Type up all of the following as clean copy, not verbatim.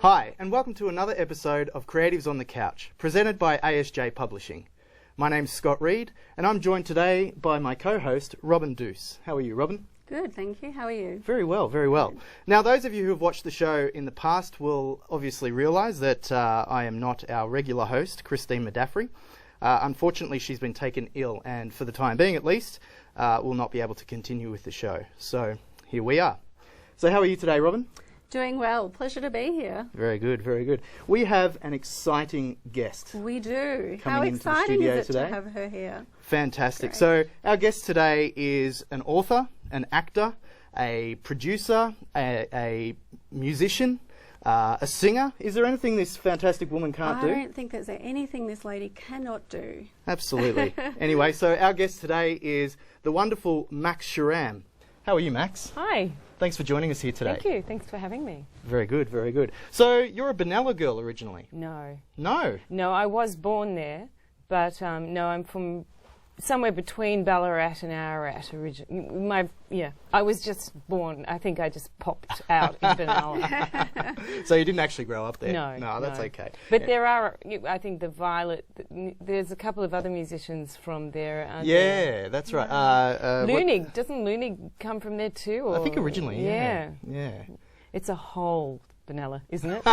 Hi, and welcome to another episode of Creatives on the Couch, presented by ASJ Publishing. My name's Scott Reid, and I'm joined today by my co-host, Robyn Duse. How are you, Robyn? Good, thank you. How are you? Very well, very well. Now, those of you who have watched the show in the past will obviously realise that I am not our regular host, Christine Madaffrey. Unfortunately, she's been taken ill, and for the time being at least, will not be able to continue with the show. So, here we are. So, how are you today, Robyn? Doing well. Pleasure to be here. Very good, very good. We have an exciting guest. We do. How exciting is it to have her here? Fantastic. Great. So our guest today is an author, an actor, a producer, a musician, a singer. Is there anything this fantastic woman can't do? I don't think there's anything this lady cannot do. Absolutely. Anyway, so our guest today is the wonderful Max Sharam. How are you, Max? Hi. Thanks for joining us here today. Thank you. Thanks for having me. Very good, very good. So you're a Benalla girl originally? No. No? No, I was born there, but no, I'm from somewhere between Ballarat and Ararat originally. I was just born. I think I just popped out in Benalla. So you didn't actually grow up there? No. No, that's okay. But there are, I think, the Violet. There's a couple of other musicians from there. Yeah, that's right. Loonig. Doesn't Loonig come from there too? Or? I think originally, yeah. It's a whole Benalla, isn't it?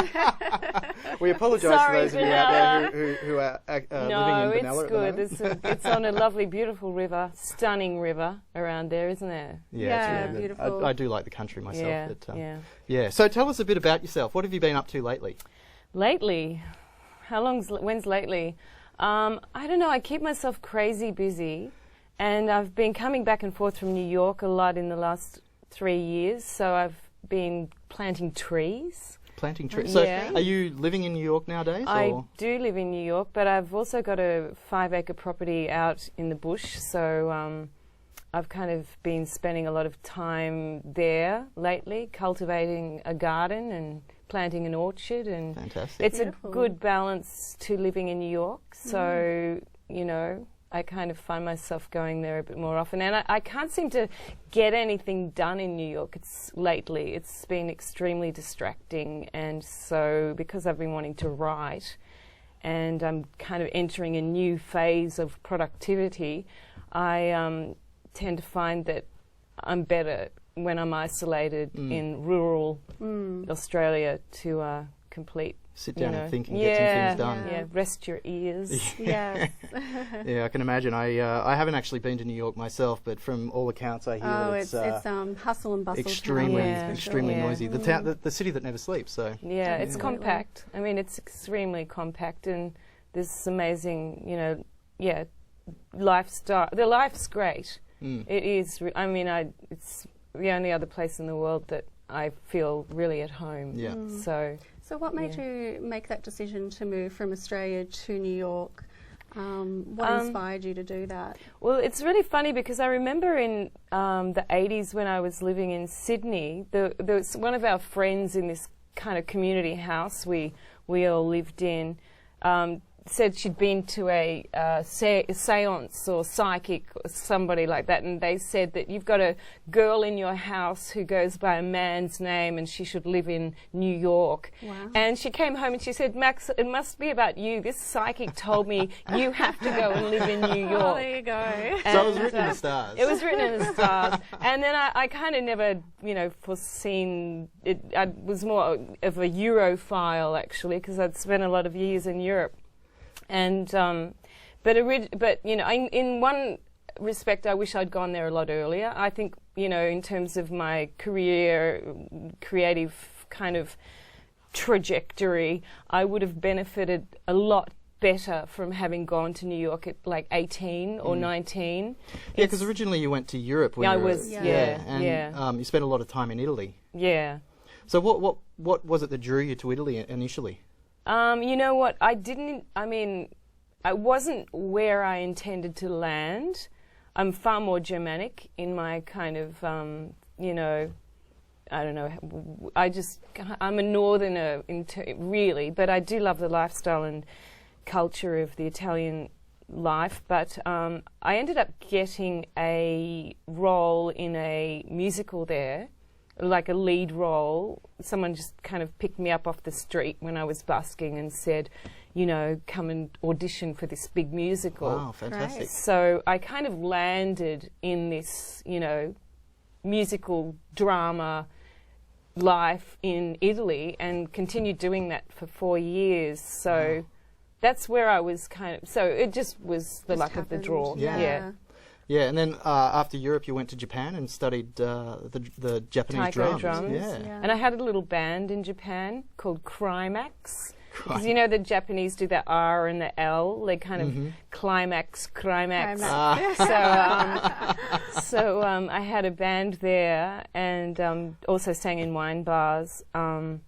We apologise to those of you out there who are living in Benalla. No, it's good. It's on a lovely, beautiful river, stunning river around there, isn't there? Yeah, it's really beautiful. I do like the country myself. Yeah, but, yeah. So tell us a bit about yourself. What have you been up to lately? Lately? When's lately? I don't know. I keep myself crazy busy, and I've been coming back and forth from New York a lot in the last 3 years, so I've been planting trees. Planting trees. So are you living in New York nowadays? I do live in New York, but I've also got a 5-acre property out in the bush, so I've kind of been spending a lot of time there lately, cultivating a garden and planting an orchard. And fantastic. It's a good balance to living in New York, so, you know, I kind of find myself going there a bit more often. And I can't seem to get anything done in New York lately. It's been extremely distracting. And so because I've been wanting to write and I'm kind of entering a new phase of productivity, I tend to find that I'm better when I'm isolated in rural Australia to complete. Sit down and think and get some things done. Yeah, rest your ears. Yes. Yeah, I can imagine. I haven't actually been to New York myself, but from all accounts I hear it's hustle and bustle. Extremely noisy. The city that never sleeps. So it's compact. I mean, it's extremely compact, and this amazing, lifestyle. The life's great. It is. It's the only other place in the world that I feel really at home. Yeah. So what made you make that decision to move from Australia to New York? What inspired you to do that? Well, it's really funny because I remember in the 80s when I was living in Sydney, there was one of our friends in this kind of community house we all lived in, said she'd been to a seance or psychic or somebody like that, and they said that you've got a girl in your house who goes by a man's name and she should live in New York. Wow. And she came home and she said, Max, it must be about you. This psychic told me you have to go and live in New York. Oh, there you go. So it was written in the stars. It was written in the stars. And then I kind of never, foreseen it. I was more of a Europhile, actually, because I'd spent a lot of years in Europe. And in one respect, I wish I'd gone there a lot earlier. I think, in terms of my career, creative kind of trajectory, I would have benefited a lot better from having gone to New York at like 18 or 19. Yeah, because originally you went to Europe. When you was. You spent a lot of time in Italy. Yeah. So what was it that drew you to Italy initially? You know what? I wasn't where I intended to land. I'm far more Germanic in my kind of, I don't know. I'm a northerner, really, but I do love the lifestyle and culture of the Italian life. But I ended up getting a role in a musical there, like a lead role. Someone just kind of picked me up off the street when I was busking and said, you know, come and audition for this big musical. Wow, fantastic. Great. So I kind of landed in this, you know, musical drama life in Italy and continued doing that for 4 years. So that's where I was kind of, so it just was the luck of the draw. Yeah. Yeah, and then after Europe, you went to Japan and studied the Japanese Taiko drums. Yeah. And I had a little band in Japan called Climax. Because you know the Japanese do the R and the L, they kind of climax. So I had a band there and also sang in wine bars. And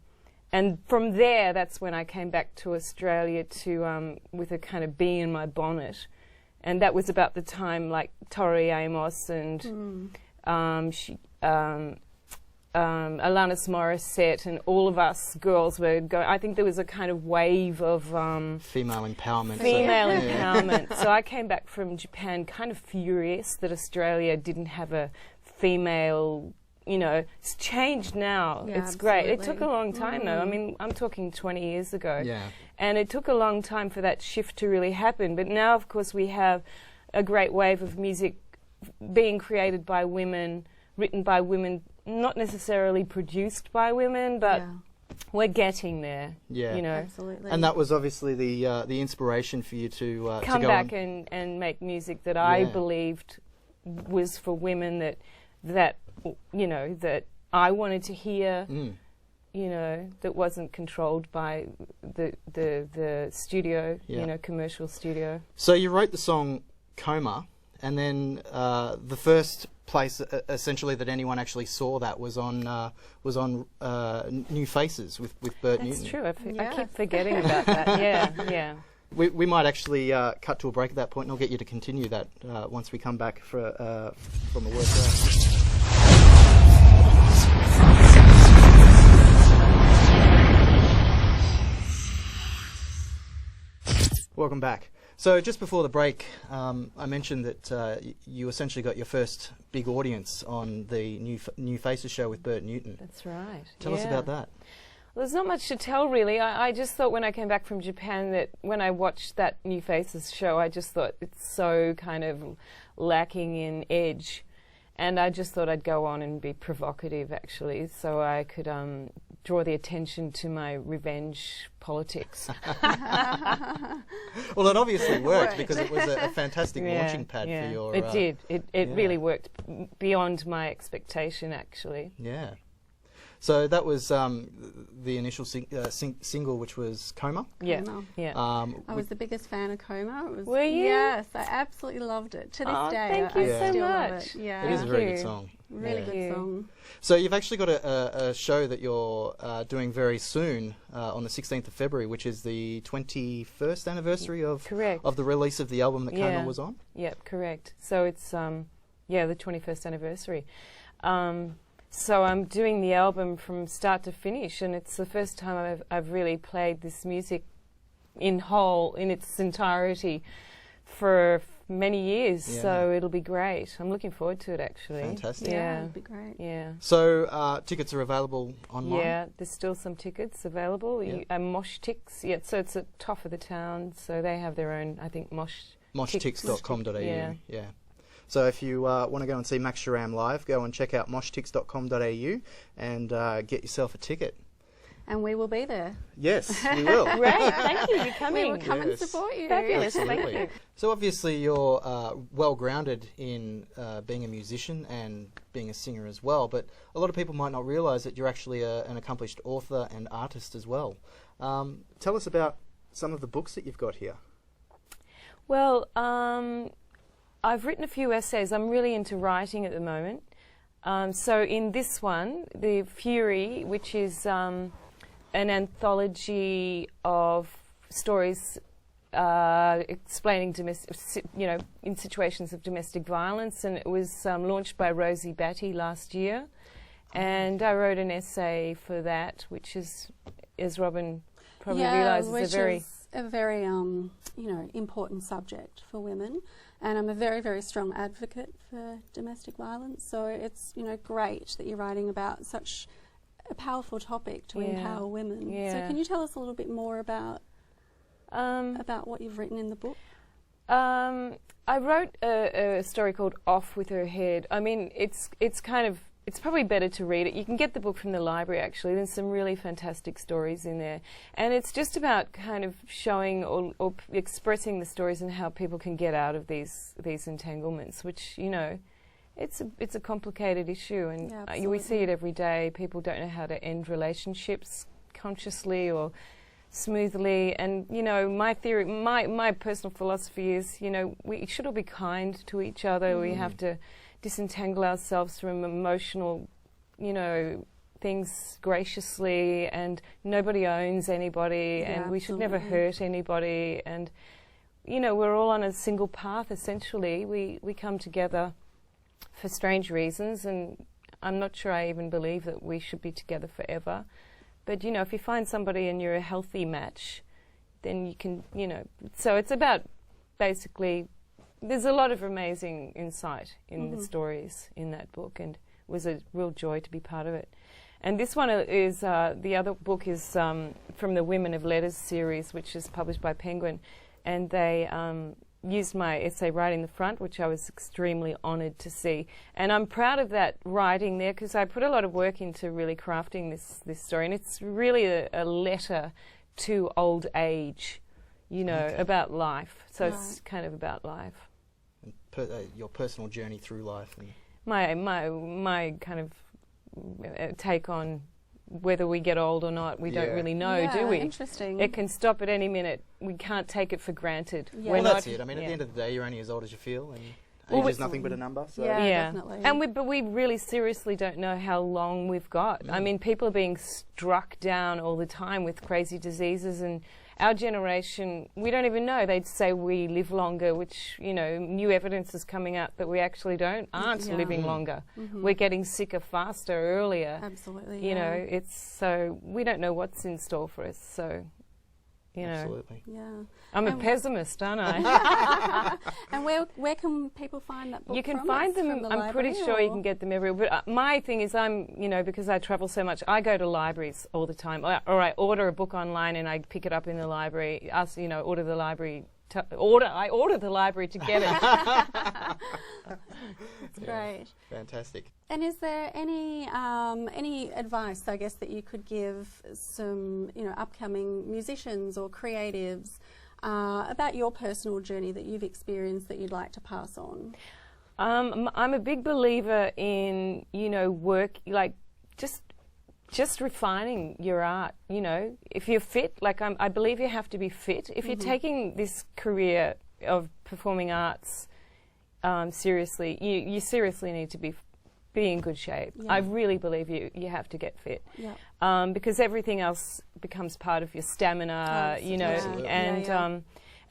from there, that's when I came back to Australia to with a kind of bee in my bonnet. And that was about the time like Tori Amos and Alanis Morissette and all of us girls were going. I think there was a kind of wave of female empowerment. Empowerment. So I came back from Japan kind of furious that Australia didn't have a female. You know, it's changed now. Yeah, it's great. It absolutely. took a long time though. I mean, I'm talking 20 years ago. Yeah. And it took a long time for that shift to really happen. But now, of course, we have a great wave of music being created by women, written by women, not necessarily produced by women, but we're getting there. Yeah. You know. Absolutely. And that was obviously the inspiration for you to come go back and make music that I believed was for women that you know, that I wanted to hear, you know, that wasn't controlled by the studio, you know, commercial studio. So you wrote the song Coma, and then the first place essentially that anyone actually saw that was on New Faces with Bert Newton. That's true. I keep forgetting about that. Yeah. We might actually cut to a break at that point, and I'll get you to continue that once we come back from a word break. Welcome back. So just before the break, I mentioned that you essentially got your first big audience on the New Faces show with Bert Newton. That's right. Tell us about that. Well, there's not much to tell, really. I just thought when I came back from Japan that when I watched that New Faces show, I just thought it's so kind of lacking in edge. And I just thought I'd go on and be provocative, actually, so I could draw the attention to my revenge politics. Well, it obviously worked because it was a fantastic launching pad for your... It did. It really worked beyond my expectation, actually. Yeah. So that was the initial single, which was Coma. Yeah, Coma. yeah. I was the biggest fan of Coma. It was, Were you? Yes, I absolutely loved it. To this day, thank you I so still love much. it. Yeah. It is a very good song. Really good song. So you've actually got a show that you're doing very soon on the 16th of February, which is the 21st anniversary of the release of the album that Coma was on? Yep, correct. So it's, the 21st anniversary. So I'm doing the album from start to finish, and it's the first time I've really played this music in its entirety for many years. Yeah. So it'll be great. I'm looking forward to it, actually. Fantastic. Yeah, it'll be great. Yeah. So tickets are available online? Yeah, there's still some tickets available. Yeah. Mosh Tix. Yeah, so it's at Toff In Town. So they have their own, I think, Moshtix.com.au. Yeah. So if you want to go and see Max Sharam live, go and check out moshtix.com.au and get yourself a ticket. And we will be there. Yes, we will. Great, thank you for coming. We will come and support you. Fabulous, Absolutely. thank you. So obviously you're well grounded in being a musician and being a singer as well, but a lot of people might not realise that you're actually an accomplished author and artist as well. Tell us about some of the books that you've got here. Well, I've written a few essays. I'm really into writing at the moment. So in this one, The Fury, which is an anthology of stories explaining in situations of domestic violence, and it was launched by Rosie Batty last year. And I wrote an essay for that, which is, as Robyn probably realises, a very important subject for women. And I'm a very, very strong advocate for domestic violence. So it's, great that you're writing about such a powerful topic to empower women. Yeah. So can you tell us a little bit more about what you've written in the book? I wrote a story called Off With Her Head. I mean, it's probably better to read it. You can get the book from the library, actually. There's some really fantastic stories in there. And it's just about kind of showing or expressing the stories and how people can get out of these entanglements, which, it's a complicated issue. And we see it every day. People don't know how to end relationships consciously or smoothly. And, my theory, my personal philosophy is, we should all be kind to each other. We have to disentangle ourselves from emotional, things graciously, and nobody owns anybody, and we should never hurt anybody, and, we're all on a single path, essentially. We come together for strange reasons, and I'm not sure I even believe that we should be together forever. But, if you find somebody and you're a healthy match, then you can, so it's about basically, there's a lot of amazing insight in the stories in that book, and it was a real joy to be part of it. And this one is, the other book is from the Women of Letters series, which is published by Penguin, and they used my essay right in the front, which I was extremely honoured to see. And I'm proud of that writing there, because I put a lot of work into really crafting this story, and it's really a letter to old age, about life. So it's kind of about life. Your personal journey through life, and my kind of take on whether we get old or not. We don't really know, do we? Interesting. It can stop at any minute. We can't take it for granted. Yeah. Well, that's it. I mean, at the end of the day, you're only as old as you feel, and age is nothing but a number. So. Yeah, definitely. And but we really seriously don't know how long we've got. I mean, people are being struck down all the time with crazy diseases, and our generation, we don't even know. They'd say we live longer, which, new evidence is coming out that we actually aren't living longer. We're getting sicker faster, earlier. Absolutely. It's so we don't know what's in store for us. So, Absolutely. Yeah. I'm a pessimist, aren't I? And where can people find that book? You can find them. I'm pretty sure you can get them everywhere. But my thing is, because I travel so much, I go to libraries all the time. Or I order a book online and I pick it up in the library. Order the library. I order the library to get it. That's great. Fantastic. And is there any advice, I guess, that you could give some, upcoming musicians or creatives about your personal journey that you've experienced that you'd like to pass on? I'm a big believer in, work, like just refining your art. If you're fit, I believe you have to be fit. If you're taking this career of performing arts seriously, you seriously need to be in good shape. I really believe you have to get fit. Because everything else becomes part of your stamina,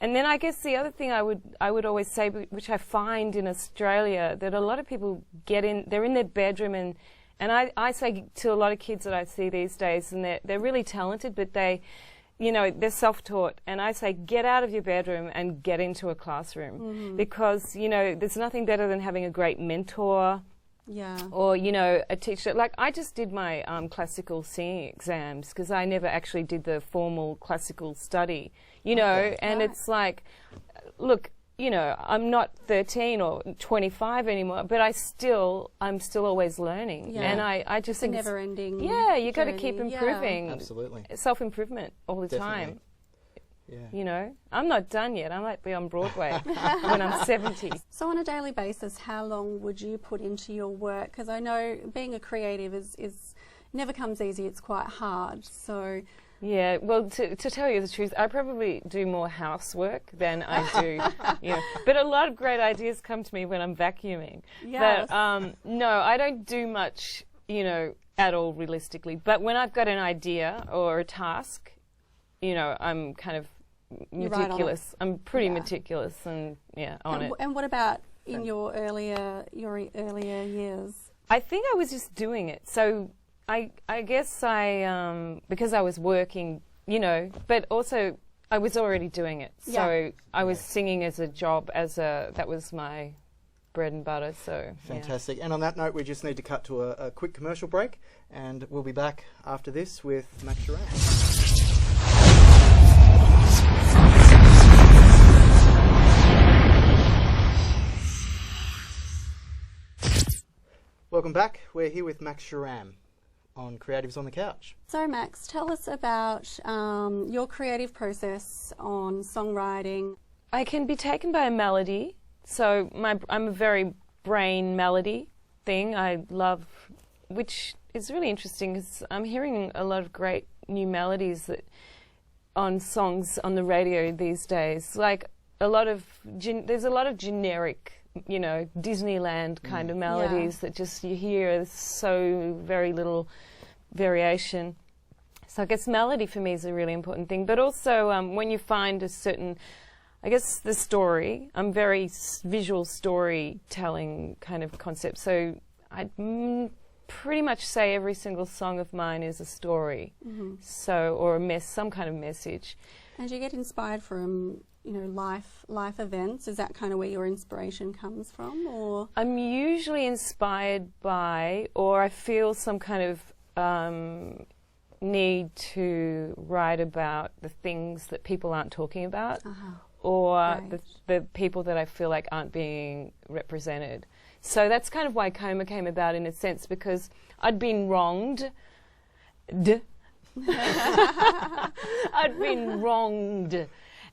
and then I guess the other thing I would always say, which I find in Australia, that a lot of people they're in their bedroom, and I say to a lot of kids that I see these days, and they're really talented, but they're self-taught, and I say, get out of your bedroom and get into a classroom, because, there's nothing better than having a great mentor, or, a teacher. Like, I just did my classical singing exams, because I never actually did the formal classical study, and it's like, look, I'm not 13 or 25 anymore, but I'm still always learning. And I just think it's a never-ending you got to keep improving. Absolutely. Self-improvement all the Definitely. time. I'm not done yet. I might be on Broadway when I'm 70. So on a daily basis, how long would you put into your work? Because I know being a creative is never comes easy. It's quite hard. So. Yeah, well, to tell you the truth, I probably do more housework than I do, But a lot of great ideas come to me when I'm vacuuming. Yes. But no, I don't do much, at all realistically. But when I've got an idea or a task, I'm kind of meticulous. I'm pretty meticulous and on it. And what about in your earlier years? I think I was just doing it. So I guess because I was working, but also I was already doing it. Yeah. So I was singing as a job, that was my bread and butter. So Fantastic. And on that note, we just need to cut to a quick commercial break, and we'll be back after this with Max Sharam. Welcome back. We're here with Max Sharam on Creatives on the Couch. So Max, tell us about your creative process on songwriting. I can be taken by a melody. So I'm a very brain melody thing. I love, which is really interesting because I'm hearing a lot of great new melodies on songs on the radio these days. Like there's a lot of generic, Disneyland kind of melodies that just you hear so very little variation. So I guess melody for me is a really important thing. But also when you find a certain, I guess the story, I'm very visual storytelling kind of concept. So I'd pretty much say every single song of mine is a story. Mm-hmm. So, or some kind of message. And do you get inspired from, life events? Is that kind of where your inspiration comes from, or? I'm usually inspired by, or I feel some kind of need to write about the things that people aren't talking about. Uh-huh. Or the people that I feel like aren't being represented. So that's kind of why Coma came about in a sense, because I'd been wronged. I'd been wronged.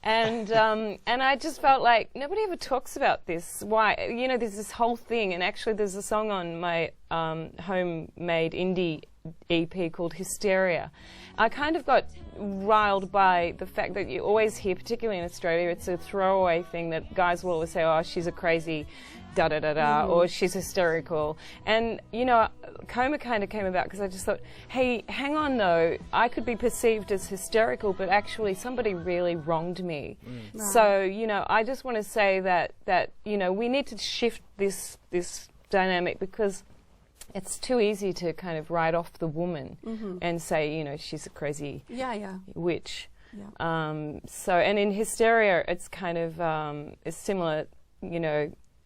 And I just felt like nobody ever talks about this. Why? There's this whole thing, and actually there's a song on my homemade indie EP called Hysteria. I kind of got riled by the fact that you always hear, particularly in Australia, it's a throwaway thing that guys will always say, oh, she's a crazy da-da-da-da, or she's hysterical. And, Coma kind of came about because I just thought, hey, hang on though, I could be perceived as hysterical, but actually somebody really wronged me. Right. So, I just want to say that we need to shift this dynamic, because it's too easy to kind of write off the woman and say, she's a crazy witch. Yeah. And in Hysteria, it's kind of it's similar,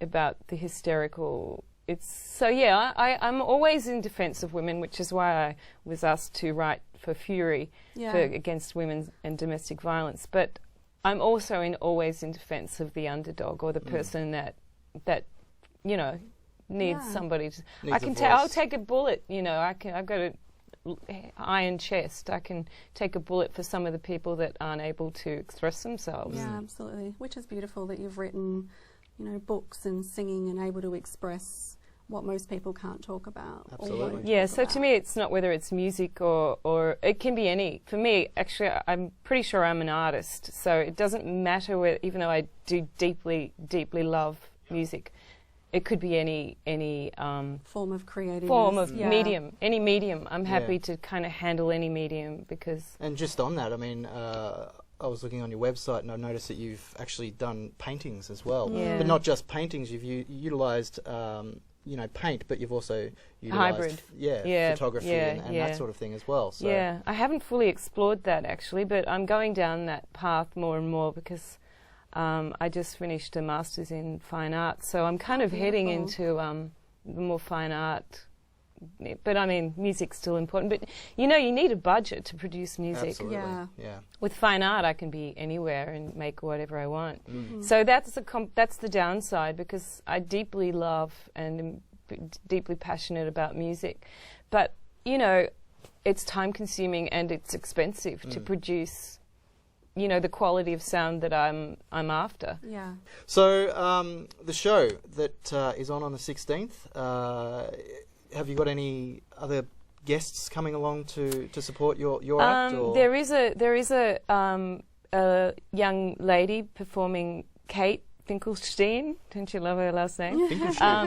about the hysterical. I'm always in defence of women, which is why I was asked to write for Fury against women and domestic violence. But I'm also always in defence of the underdog, or the person that needs somebody to. I'll take a bullet. I've got an iron chest. I can take a bullet for some of the people that aren't able to express themselves. Yeah, absolutely. Which is beautiful that you've written, books and singing and able to express what most people can't talk about. Absolutely. Yeah. So to me, it's not whether it's music or it can be any. For me, actually, I'm pretty sure I'm an artist. So it doesn't matter even though I do deeply, deeply love music. It could be any form of creative medium, any medium. I'm happy to kind of handle any medium, because. And just on that, I mean, I was looking on your website and I noticed that you've actually done paintings as well. Yeah. But not just paintings. You've utilised, paint, but you've also utilised photography and that sort of thing as well. So. Yeah, I haven't fully explored that actually, but I'm going down that path more and more, because. I just finished a master's in fine art, so I'm kind of heading into the more fine art. But I mean, music's still important. But you need a budget to produce music. Absolutely. Yeah. With fine art, I can be anywhere and make whatever I want. Mm-hmm. So that's the downside, because I deeply love and am deeply passionate about music. But it's time-consuming and it's expensive to produce. The quality of sound that I'm after. Yeah. So the show that is on the 16th, have you got any other guests coming along to support your act? Or? There is a young lady performing, Kate Finkelstein. Don't you love her last name? Interesting.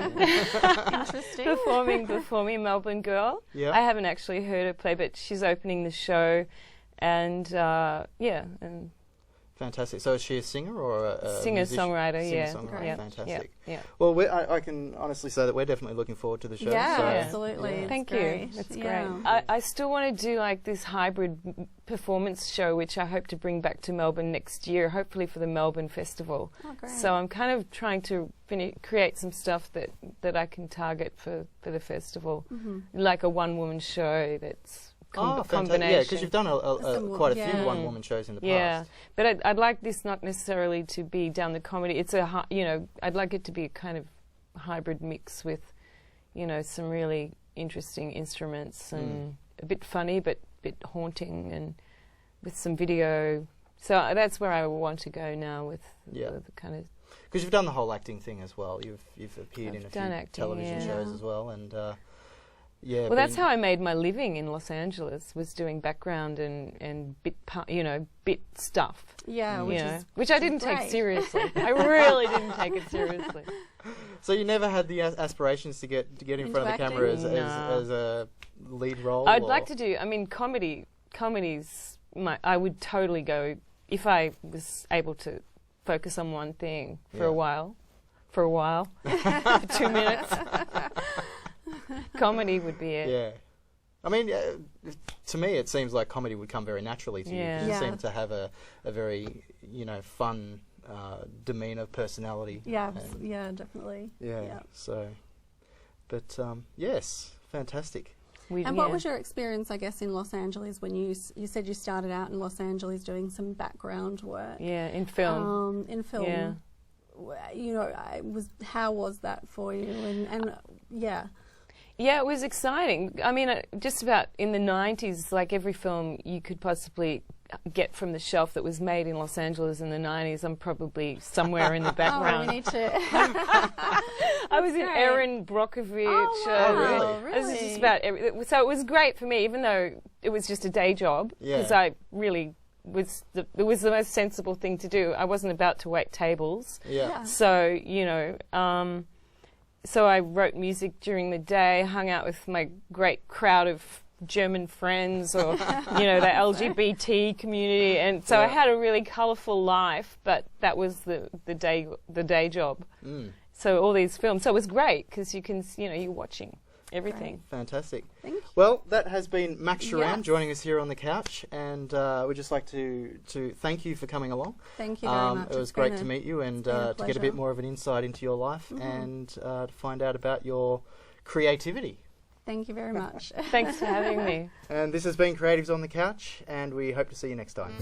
performing Melbourne girl. Yep. I haven't actually heard her play, but she's opening the show. And Fantastic. So is she a singer or a Singer-songwriter, yeah. Singer-songwriter, Great. fantastic. Yeah. Well, I can honestly say that we're definitely looking forward to the show. Yeah, so, absolutely. yeah. Thank It's you. great. That's Yeah. great. I still want to do like this hybrid performance show, which I hope to bring back to Melbourne next year, hopefully for the Melbourne Festival. Oh, great. So I'm kind of trying to create some stuff that I can target for the festival, like a one-woman show that's Fantastic. combination. Yeah, because you've done quite a few yeah. one-woman shows in the past. Yeah, but I'd like this not necessarily to be down the comedy. It's I'd like it to be a kind of hybrid mix with, some really interesting instruments and a bit funny but a bit haunting and with some video. So that's where I want to go now with the kind of. Because you've done the whole acting thing as well. You've appeared I've in a done few acting, television yeah. shows as well, and Well, that's how I made my living in Los Angeles, was doing background and bit stuff. Yeah, which I didn't take great. seriously. I really didn't take it seriously. So you never had the aspirations to get in front of the camera as a lead role? I'd like to do. I mean, comedy's I would totally go if I was able to focus on one thing for a while, for 2 minutes. Comedy would be it. Yeah. I mean, to me, it seems like comedy would come very naturally to you. 'Cause you seem to have a very, fun demeanour, personality. Yeah, yeah, definitely. Yeah. So, but yes, fantastic. And what was your experience, I guess, in Los Angeles when you said you started out in Los Angeles doing some background work? Yeah, in film. In film. Yeah. How was that for you? And yeah. Yeah, it was exciting. I mean, just about in the 90s, like every film you could possibly get from the shelf that was made in Los Angeles in the 90s, I'm probably somewhere in the background. Oh, we need to. I was in Erin Brockovich. Oh, wow. Really? It was just about so it was great for me, even though it was just a day job, because I really it was the most sensible thing to do. I wasn't about to wait tables. Yeah. So, so I wrote music during the day, hung out with my great crowd of German friends or, the LGBT community. And so I had a really colourful life, but that was the day job. So all these films. So it was great because you can, you're watching everything. Great. Fantastic. Thank you. Well, that has been Max Sharam Yes. joining us here on the couch, and we'd just like to thank you for coming along. Thank you very much. It was great to meet you and been a to get a bit pleasure. more of an insight into your life and to find out about your creativity. Thank you very much. Thanks for having me. And this has been Creatives on the Couch, and we hope to see you next time.